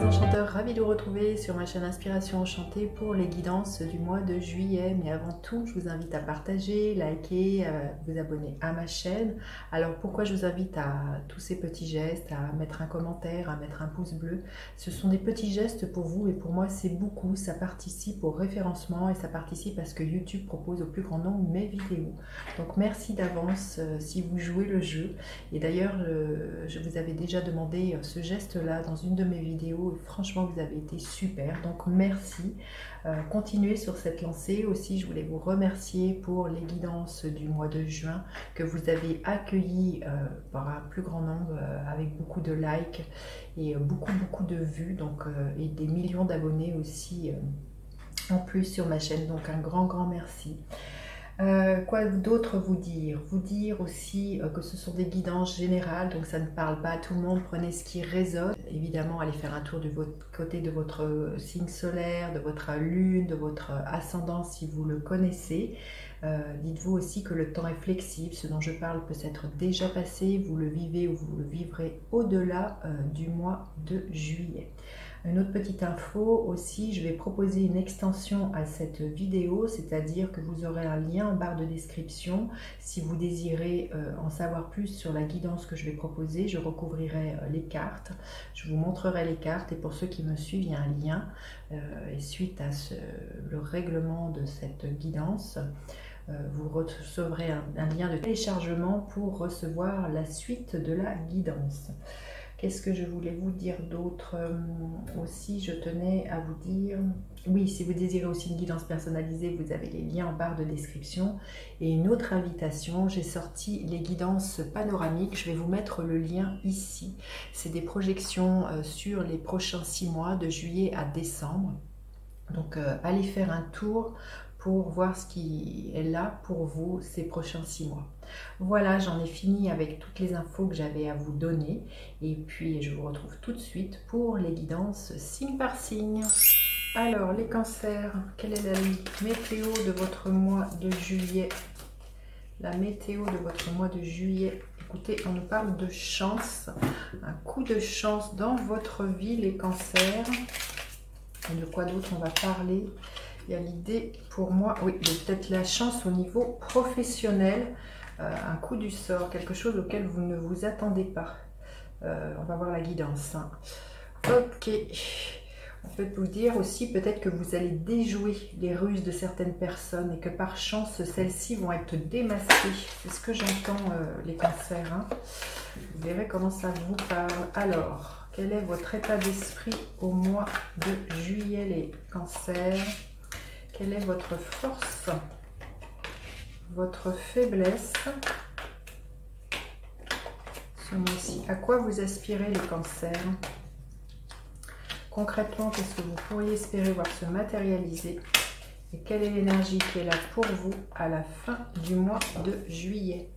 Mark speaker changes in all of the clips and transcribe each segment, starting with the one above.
Speaker 1: les enchanteurs, ravis de vous retrouver sur ma chaîne Inspiration Enchantée pour les guidances du mois de juillet. Mais avant tout, je vous invite à partager, liker, vous abonner à ma chaîne. Alors pourquoi je vous invite à tous ces petits gestes, à mettre un commentaire, à mettre un pouce bleu? Ce sont des petits gestes pour vous et pour moi c'est beaucoup. Ça participe au référencement et ça participe à ce que YouTube propose au plus grand nombre mes vidéos. Donc merci d'avance si vous jouez le jeu. Et d'ailleurs, je vous avais déjà demandé ce geste-là dans une de mes vidéos. Franchement, vous avez été super. Donc merci. Continuez sur cette lancée. Aussi, je voulais vous remercier pour les guidances du mois de juin que vous avez accueillies par un plus grand nombre avec beaucoup de likes et beaucoup de vues. Donc, et des millions d'abonnés aussi en plus sur ma chaîne. Donc un grand merci. Quoi d'autre vous dire? Vous dire aussi que ce sont des guidances générales, donc ça ne parle pas à tout le monde, prenez ce qui résonne. Évidemment, allez faire un tour du côté de votre signe solaire, de votre lune, de votre ascendant si vous le connaissez. Dites-vous aussi que le temps est flexible, ce dont je parle peut être déjà passé, vous le vivez ou vous le vivrez au-delà du mois de juillet. Une autre petite info aussi, je vais proposer une extension à cette vidéo, c'est-à-dire que vous aurez un lien en barre de description. Si vous désirez en savoir plus sur la guidance que je vais proposer, je recouvrirai les cartes, je vous montrerai les cartes et pour ceux qui me suivent, il y a un lien. Et suite à le règlement de cette guidance, vous recevrez un lien de téléchargement pour recevoir la suite de la guidance. Qu'est-ce que je voulais vous dire d'autre aussi? Je tenais à vous dire, oui, si vous désirez aussi une guidance personnalisée, vous avez les liens en barre de description. Et une autre invitation, j'ai sorti les guidances panoramiques, je vais vous mettre le lien ici. C'est des projections sur les prochains 6 mois, de juillet à décembre. Donc allez faire un tour pour voir ce qui est là pour vous ces prochains 6 mois. Voilà, j'en ai fini avec toutes les infos que j'avais à vous donner. Et puis, je vous retrouve tout de suite pour les guidances signe par signe. Alors, les cancers, quelle est la météo de votre mois de juillet? La météo de votre mois de juillet. Écoutez, on nous parle de chance. Un coup de chance dans votre vie, les cancers. Et de quoi d'autre on va parler? Il y a l'idée pour moi, oui, de peut-être la chance au niveau professionnel, un coup du sort, quelque chose auquel vous ne vous attendez pas. On va voir la guidance. Hein. Ok, on peut vous dire aussi peut-être que vous allez déjouer les ruses de certaines personnes et que par chance, celles-ci vont être démasquées. C'est ce que j'entends, les cancers. Hein. Vous verrez comment ça vous parle. Alors, quel est votre état d'esprit au mois de juillet, les cancers? Quelle est votre force, votre faiblesse ce mois-ci? À quoi vous aspirez, les cancers? Concrètement, qu'est-ce que vous pourriez espérer voir se matérialiser? Et quelle est l'énergie qui est là pour vous à la fin du mois de juillet?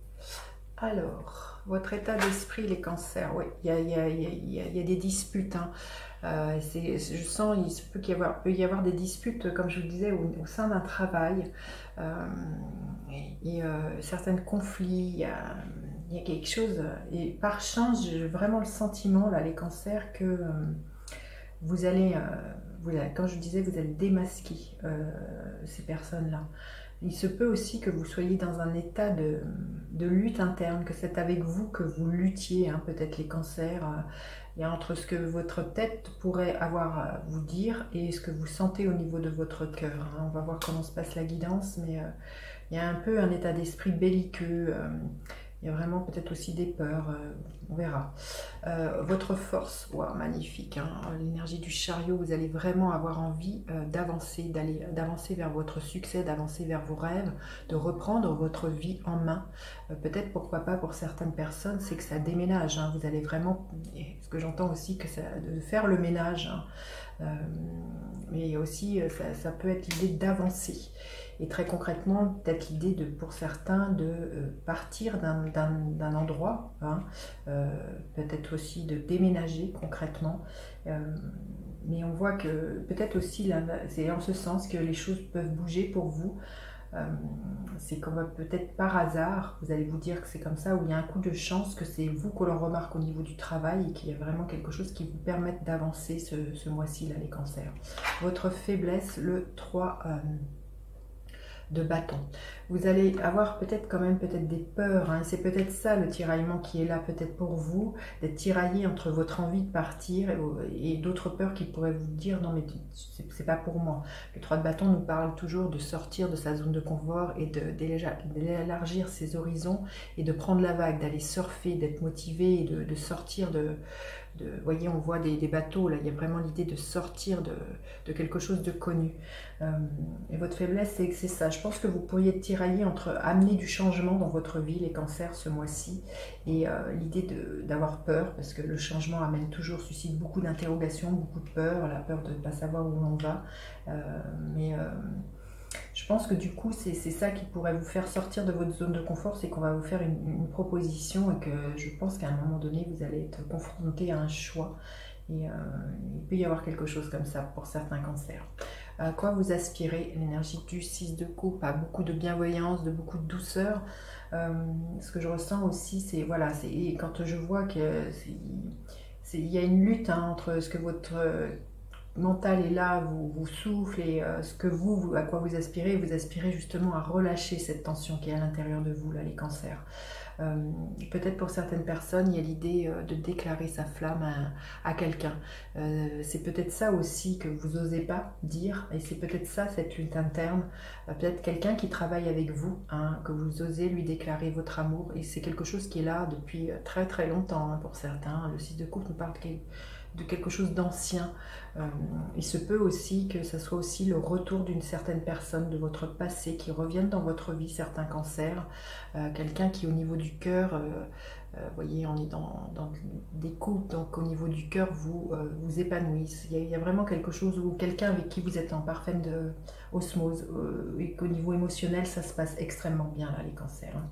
Speaker 1: Alors, votre état d'esprit, les cancers, oui, il y a des disputes. Hein. Je sens qu'il peut y avoir des disputes, comme je vous le disais, au sein d'un travail. Certains conflits, il y a quelque chose. Et par chance, j'ai vraiment le sentiment, là, les cancers, que vous allez, comme je vous disais, vous allez démasquer ces personnes-là. Il se peut aussi que vous soyez dans un état de lutte interne, que c'est avec vous que vous luttiez, hein, peut-être les cancers. Il y a entre ce que votre tête pourrait avoir à vous dire et ce que vous sentez au niveau de votre cœur. Hein. On va voir comment se passe la guidance, mais il y a un peu un état d'esprit belliqueux. Il y a vraiment peut-être aussi des peurs, on verra. Votre force, wow, magnifique, hein, l'énergie du chariot, vous allez vraiment avoir envie d'avancer, d'avancer vers votre succès, d'avancer vers vos rêves, de reprendre votre vie en main. Peut-être, pourquoi pas, pour certaines personnes, c'est que ça déménage. Hein, vous allez vraiment, ce que j'entends aussi, que de faire le ménage. Hein, mais aussi, ça peut être l'idée d'avancer. Et très concrètement, peut-être l'idée pour certains de partir d'un endroit, hein, peut-être aussi de déménager concrètement. Mais on voit que peut-être aussi, c'est en ce sens que les choses peuvent bouger pour vous. C'est comme peut-être par hasard, vous allez vous dire que c'est comme ça, où il y a un coup de chance, que c'est vous que l'on remarque au niveau du travail et qu'il y a vraiment quelque chose qui vous permette d'avancer ce mois-ci, là, les cancers. Votre faiblesse, le 3 de bâton. Vous allez avoir peut-être quand même peut-être des peurs, hein. C'est peut-être ça le tiraillement qui est là peut-être pour vous, d'être tiraillé entre votre envie de partir et d'autres peurs qui pourraient vous dire non mais c'est pas pour moi. Le 3 de bâton nous parle toujours de sortir de sa zone de confort et d'élargir ses horizons et de prendre la vague, d'aller surfer, d'être motivé et de sortir vous voyez, on voit des bateaux, là, il y a vraiment l'idée de sortir de quelque chose de connu. Et votre faiblesse, c'est que c'est ça. Je pense que vous pourriez être tiraillé entre amener du changement dans votre vie, les cancers, ce mois-ci, et l'idée d'avoir peur, parce que le changement amène toujours, suscite beaucoup d'interrogations, beaucoup de peur, la peur de ne pas savoir où l'on va. Je pense que du coup, c'est ça qui pourrait vous faire sortir de votre zone de confort, c'est qu'on va vous faire une proposition et que je pense qu'à un moment donné, vous allez être confronté à un choix. Et il peut y avoir quelque chose comme ça pour certains cancers. À quoi vous aspirez? L'énergie du 6 de coupe, à beaucoup de bienveillance, de beaucoup de douceur. Ce que je ressens aussi, c'est voilà, quand je vois que il y a une lutte hein, entre ce que votre mental est là, vous souffle et ce que à quoi vous aspirez justement à relâcher cette tension qui est à l'intérieur de vous, là, les cancers. Peut-être pour certaines personnes, il y a l'idée de déclarer sa flamme à quelqu'un. C'est peut-être ça aussi que vous n'osez pas dire, et c'est peut-être ça, cette lutte interne. Peut-être quelqu'un qui travaille avec vous, hein, que vous osez lui déclarer votre amour, et c'est quelque chose qui est là depuis très très longtemps hein, pour certains. Le 6 de coupe nous parle de quelque chose d'ancien. Il se peut aussi que ce soit aussi le retour d'une certaine personne de votre passé qui revienne dans votre vie, certains cancers, quelqu'un qui au niveau du cœur, vous voyez, on est dans des couples, donc au niveau du cœur, vous épanouissez. Il y a vraiment quelque chose où quelqu'un avec qui vous êtes en parfaite osmose et qu'au niveau émotionnel, ça se passe extrêmement bien, là, les cancers. Hein.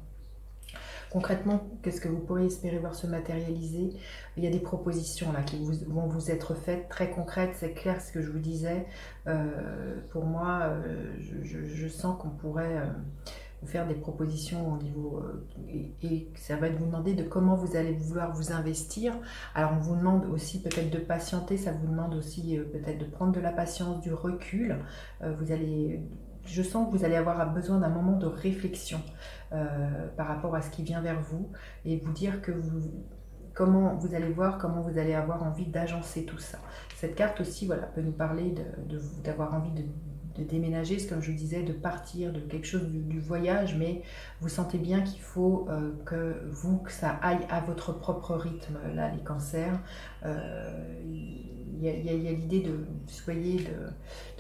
Speaker 1: Concrètement, qu'est-ce que vous pourriez espérer voir se matérialiser? Il y a des propositions là qui vont vous être faites, très concrètes, c'est clair ce que je vous disais. Pour moi, je sens qu'on pourrait vous faire des propositions au niveau... et ça va vous demander de comment vous allez vouloir vous investir. Alors on vous demande aussi peut-être de patienter, ça vous demande aussi peut-être de prendre de la patience, du recul. Je sens que vous allez avoir besoin d'un moment de réflexion par rapport à ce qui vient vers vous et vous dire que comment vous allez voir, comment vous allez avoir envie d'agencer tout ça. Cette carte aussi voilà, peut nous parler d'avoir envie de déménager, comme je vous disais, de partir, de quelque chose du voyage, mais vous sentez bien qu'il faut que ça aille à votre propre rythme, là, les cancers. Il y a l'idée de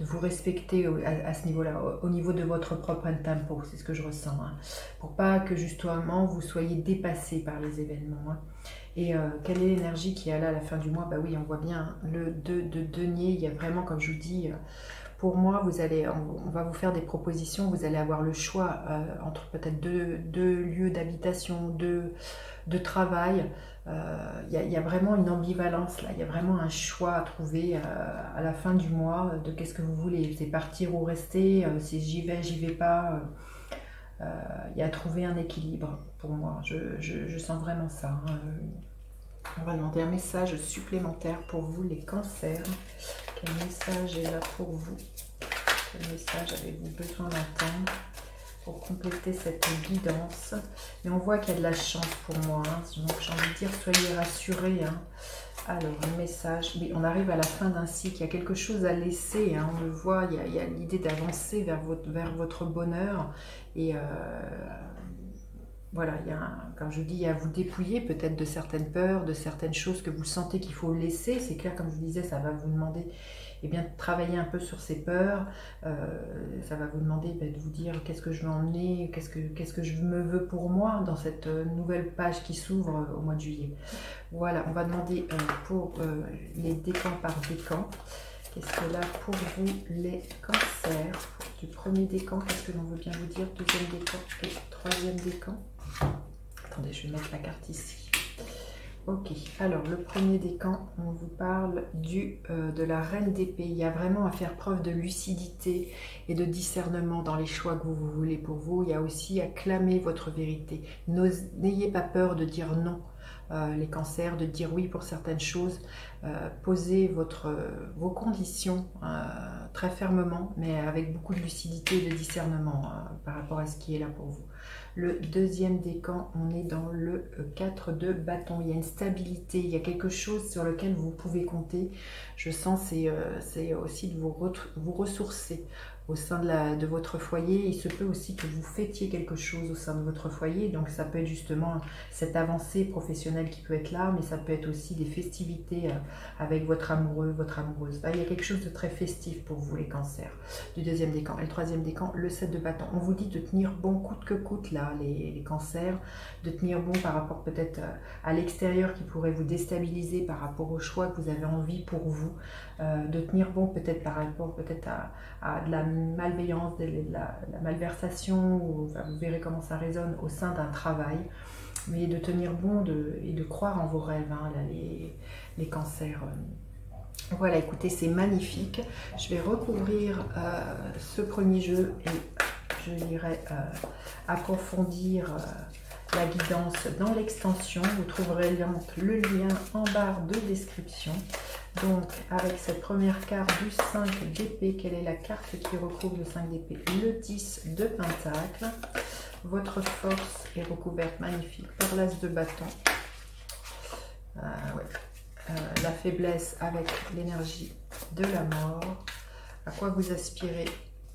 Speaker 1: vous respecter à ce niveau-là, au niveau de votre propre tempo, c'est ce que je ressens, hein, pour pas que justement vous soyez dépassé par les événements. Hein. Et quelle est l'énergie qui est là à la fin du mois? Bah oui, on voit bien hein, le 2 de denier, il y a vraiment, comme je vous dis, pour moi, on va vous faire des propositions, vous allez avoir le choix entre peut-être deux lieux d'habitation, de travail. Il y a vraiment une ambivalence là, il y a vraiment un choix à trouver à la fin du mois de qu'est-ce que vous voulez, c'est partir ou rester, si j'y vais pas, il y a à trouver un équilibre pour moi, je sens vraiment ça. Hein. On va demander un message supplémentaire pour vous les cancers. Quel message est là pour vous? Quel message avez-vous besoin d'entendre pour compléter cette guidance? Mais on voit qu'il y a de la chance pour moi. Hein. Donc j'ai envie de dire, soyez rassurés. Hein. Alors, le message. Oui, on arrive à la fin d'un cycle. Il y a quelque chose à laisser. Hein. On le voit, il y a l'idée d'avancer vers votre bonheur. Et voilà, comme je dis, il y a à vous dépouiller peut-être de certaines peurs, de certaines choses que vous sentez qu'il faut laisser. C'est clair, comme je vous disais, ça va vous demander de travailler un peu sur ces peurs. Ça va vous demander de vous dire qu'est-ce que je veux emmener, qu'est-ce que je me veux pour moi dans cette nouvelle page qui s'ouvre au mois de juillet. Voilà, on va demander pour les décans par décan. Qu'est-ce que là pour vous les cancers? Du premier décan, qu'est-ce que l'on veut bien vous dire? Deuxième décan et troisième décan. Attendez, je vais mettre la carte ici. Ok, alors le premier décan, on vous parle de la reine d'épée. Il y a vraiment à faire preuve de lucidité et de discernement dans les choix que vous voulez pour vous. Il y a aussi à clamer votre vérité. N'ayez pas peur de dire non, les cancers, de dire oui pour certaines choses. Posez vos conditions très fermement, mais avec beaucoup de lucidité et de discernement par rapport à ce qui est là pour vous. Le deuxième décan, on est dans le 4 de bâton. Il y a une stabilité, il y a quelque chose sur lequel vous pouvez compter. Je sens c'est aussi de vous ressourcer au sein de votre foyer. Il se peut aussi que vous fêtiez quelque chose au sein de votre foyer. Donc ça peut être justement cette avancée professionnelle qui peut être là, mais ça peut être aussi des festivités avec votre amoureux, votre amoureuse. Là, il y a quelque chose de très festif pour vous les cancers. Du deuxième décan. Et le troisième décan, le 7 de bâton. On vous dit de tenir bon coûte que coûte là, les cancers, de tenir bon par rapport peut-être à l'extérieur qui pourrait vous déstabiliser par rapport au choix que vous avez envie pour vous, de tenir bon peut-être par rapport peut-être à de la malveillance, de la malversation, ou enfin, vous verrez comment ça résonne au sein d'un travail, mais de tenir bon et de croire en vos rêves, hein, là, les cancers. Voilà, écoutez, c'est magnifique. Je vais recouvrir ce premier jeu et je irai approfondir la guidance dans l'extension. Vous trouverez le lien en barre de description. Donc, avec cette première carte du 5 d'épée, quelle est la carte qui recouvre le 5 d'épée? Le 10 de pentacle. Votre force est recouverte, magnifique, par l'as de bâton. La faiblesse avec l'énergie de la mort. À quoi vous aspirez?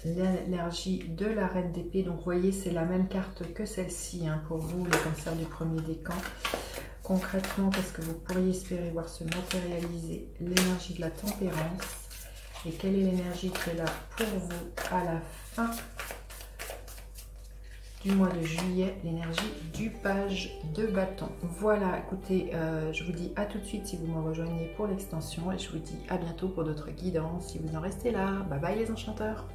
Speaker 1: L'énergie de la reine d'épée. Donc, vous voyez, c'est la même carte que celle-ci hein, pour vous, les cancers du premier décan. Concrètement, qu'est-ce que vous pourriez espérer voir se matérialiser? L'énergie de la tempérance. Et quelle est l'énergie qui est là pour vous à la fin du mois de juillet? L'énergie du page de bâton. Voilà, écoutez, je vous dis à tout de suite si vous me rejoignez pour l'extension et je vous dis à bientôt pour d'autres guidances si vous en restez là. Bye bye les enchanteurs.